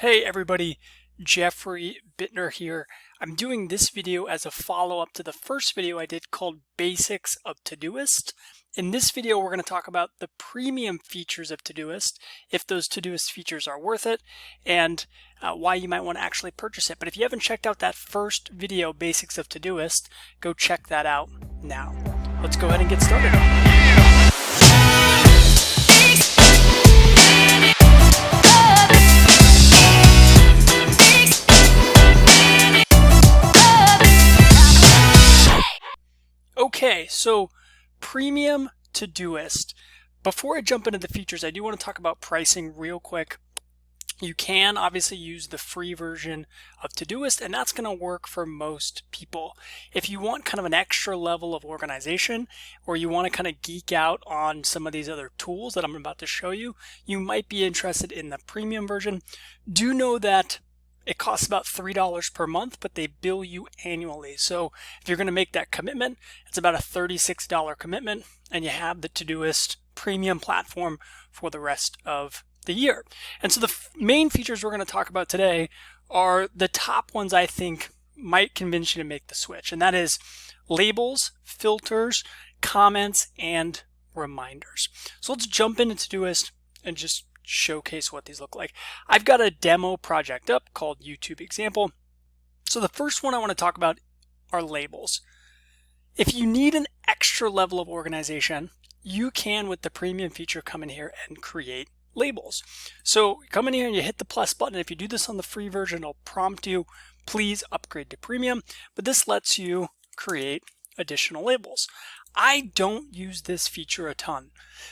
Hey everybody, Jeffrey Buettner here. I'm doing this video as a follow-up to the first video I did called Basics of Todoist. In this video, we're going to talk about the premium features of Todoist, if those Todoist features are worth it, and why you might want to actually purchase it. But if you haven't checked out that first video, Basics of Todoist, go check that out now. Let's go ahead and get started. Okay, so premium Todoist. Before I jump into the features, I do want to talk about pricing real quick. You can obviously use the free version of Todoist, and that's going to work for most people. If you want kind of an extra level of organization, or you want to kind of geek out on some of these other tools that I'm about to show you, you might be interested in the premium version. Do know that it costs about $3 per month, but they bill you annually. So if you're going to make that commitment, it's about a $36 commitment, and you have the Todoist Premium platform for the rest of the year. And so the main features we're going to talk about today are the top ones I think might convince you to make the switch, and that is labels, filters, comments, and reminders. So let's jump into Todoist and just showcase what these look like. I've got a demo project up called YouTube example. So the first one I want to talk about are labels. If you need an extra level of organization, you can, with the premium feature, come in here and create labels. So you come in here and you hit the plus button. If you do this on the free version, it'll prompt you, please upgrade to premium, but this lets you create additional labels. I don't use this feature a ton,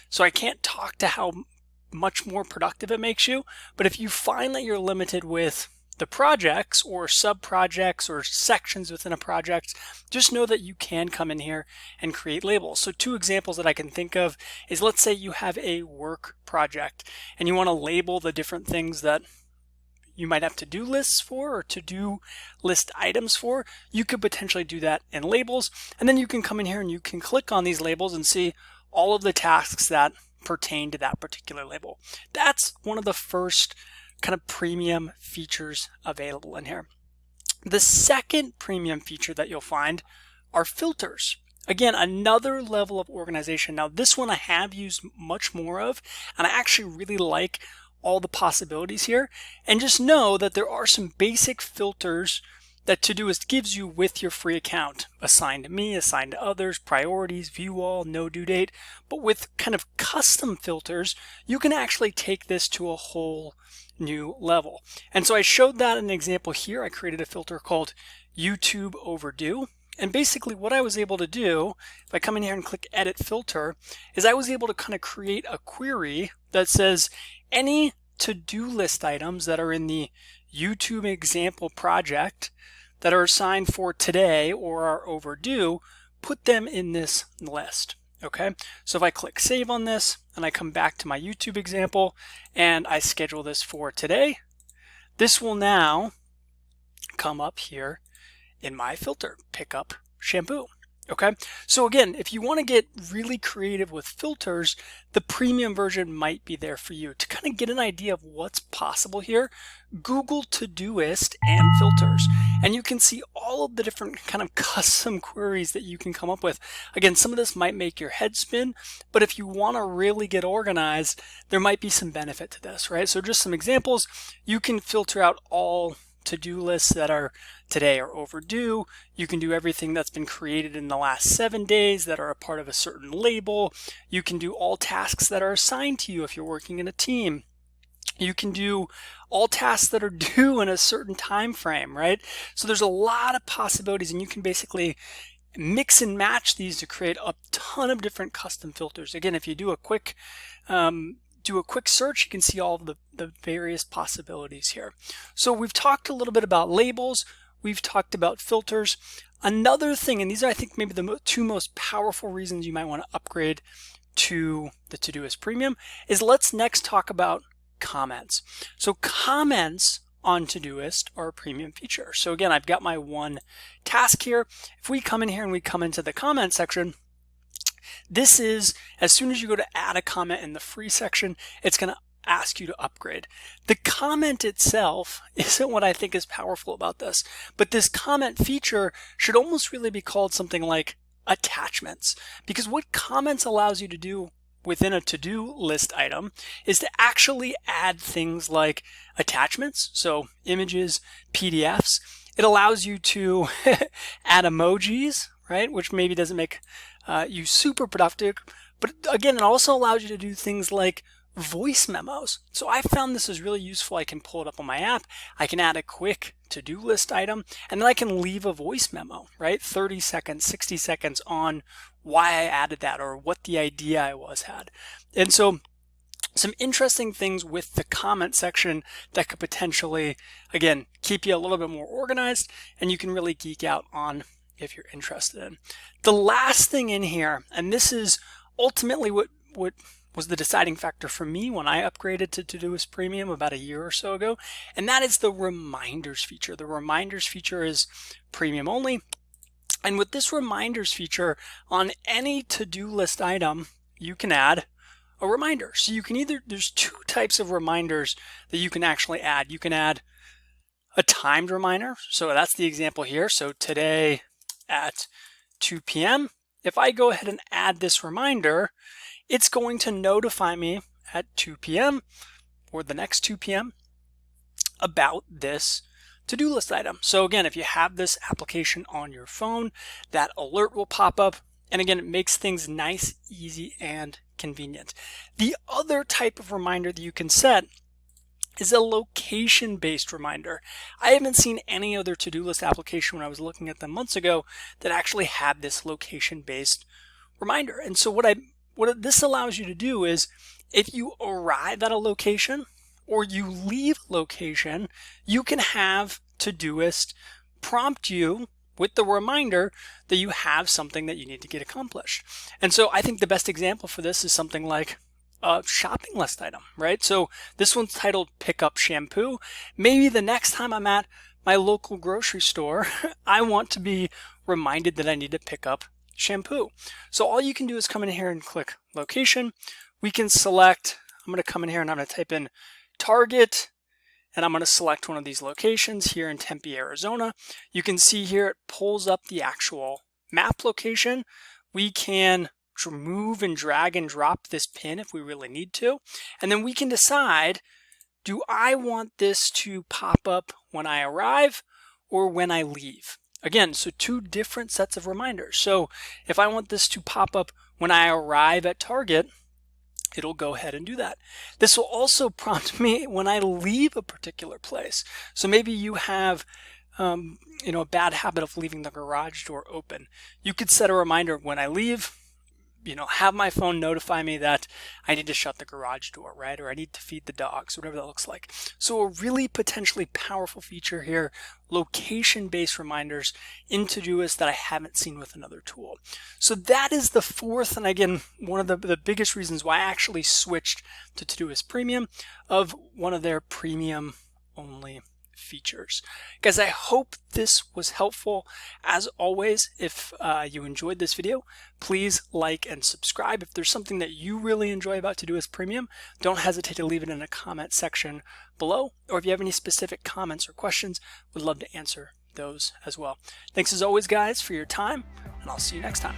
so I can't talk to how much more productive it makes you, but if you find that you're limited with the projects or sub-projects or sections within a project, just know that you can come in here and create labels. So two examples that I can think of is, let's say you have a work project and you want to label the different things that you might have to-do lists for or to-do list items for. You could potentially do that in labels, and then you can come in here and you can click on these labels and see all of the tasks that pertain to that particular label. That's one of the first kind of premium features available in here. The second premium feature that you'll find are filters. Again, another level of organization. Now this one I have used much more of, and I actually really like all the possibilities here. And just know that there are some basic filters that Todoist gives you with your free account. Assigned to me, assigned to others, priorities, view all, no due date. But with kind of custom filters, you can actually take this to a whole new level. And so I showed that in an example here. I created a filter called YouTube Overdue. And basically what I was able to do, if I come in here and click Edit Filter, is I was able to kind of create a query that says any to-do list items that are in the YouTube example project that are assigned for today or are overdue, put them in this list. Okay, so if I click save on this and I come back to my YouTube example and I schedule this for today, this will now come up here in my filter, pick up shampoo. Okay, so again, if you want to get really creative with filters, the premium version might be there for you. To kind of get an idea of what's possible here, Google Todoist and filters, and you can see all of the different kind of custom queries that you can come up with. Again, some of this might make your head spin, but if you want to really get organized, there might be some benefit to this, right? So just some examples, you can filter out all to-do lists that are today or overdue. You can do everything that's been created in the last 7 days that are a part of a certain label. You can do all tasks that are assigned to you if you're working in a team. You can do all tasks that are due in a certain time frame, right? So there's a lot of possibilities, and you can basically mix and match these to create a ton of different custom filters. Again, if you do a quick search, you can see all of the various possibilities here. So we've talked a little bit about labels, we've talked about filters. Another thing, and these are I think maybe the two most powerful reasons you might want to upgrade to the Todoist Premium, is let's next talk about comments. So comments on Todoist are a premium feature. So again, I've got my one task here. If we come in here and we come into the comment section, this is, as soon as you go to add a comment in the free section, it's going to ask you to upgrade. The comment itself isn't what I think is powerful about this, but this comment feature should almost really be called something like attachments, because what comments allows you to do within a to-do list item is to actually add things like attachments, so images, PDFs. It allows you to add emojis, right, which maybe doesn't make you super productive, but again, it also allows you to do things like voice memos. So I found this is really useful. I can pull it up on my app. I can add a quick to-do list item, and then I can leave a voice memo, right? 30 seconds, 60 seconds on why I added that or what the idea I had. And so some interesting things with the comment section that could potentially, again, keep you a little bit more organized, and you can really geek out on if you're interested in. The last thing in here, and this is ultimately what was the deciding factor for me when I upgraded to Todoist Premium about a year or so ago, and that is the reminders feature. The reminders feature is premium only, and with this reminders feature, on any to-do list item, you can add a reminder. So you can there's two types of reminders that you can actually add. You can add a timed reminder, so that's the example here. So today at 2 p.m., if I go ahead and add this reminder, it's going to notify me at 2 p.m. or the next 2 p.m. about this to-do list item. So again, if you have this application on your phone, that alert will pop up. And again, it makes things nice, easy, and convenient. The other type of reminder that you can set is a location-based reminder. I haven't seen any other to-do list application when I was looking at them months ago that actually had this location-based reminder. And so what this allows you to do is, if you arrive at a location or you leave a location, you can have Todoist prompt you with the reminder that you have something that you need to get accomplished. And so I think the best example for this is something like a shopping list item, right? So this one's titled Pick Up Shampoo. Maybe the next time I'm at my local grocery store, I want to be reminded that I need to pick up shampoo. So all you can do is come in here and click location. We can select, I'm going to come in here and I'm going to type in Target, and I'm going to select one of these locations here in Tempe, Arizona. You can see here it pulls up the actual map location. We can move and drag and drop this pin if we really need to. And then we can decide, do I want this to pop up when I arrive or when I leave? Again, so two different sets of reminders. So if I want this to pop up when I arrive at Target, it'll go ahead and do that. This will also prompt me when I leave a particular place. So maybe you have a bad habit of leaving the garage door open. You could set a reminder when I leave, have my phone notify me that I need to shut the garage door, right? Or I need to feed the dogs, whatever that looks like. So a really potentially powerful feature here, location-based reminders in Todoist that I haven't seen with another tool. So that is the fourth, and again, one of the biggest reasons why I actually switched to Todoist Premium, of one of their premium only features. Guys, I hope this was helpful. As always, if you enjoyed this video, please like and subscribe. If there's something that you really enjoy about Todoist Premium, don't hesitate to leave it in a comment section below, or if you have any specific comments or questions, we'd love to answer those as well. Thanks as always, guys, for your time, and I'll see you next time.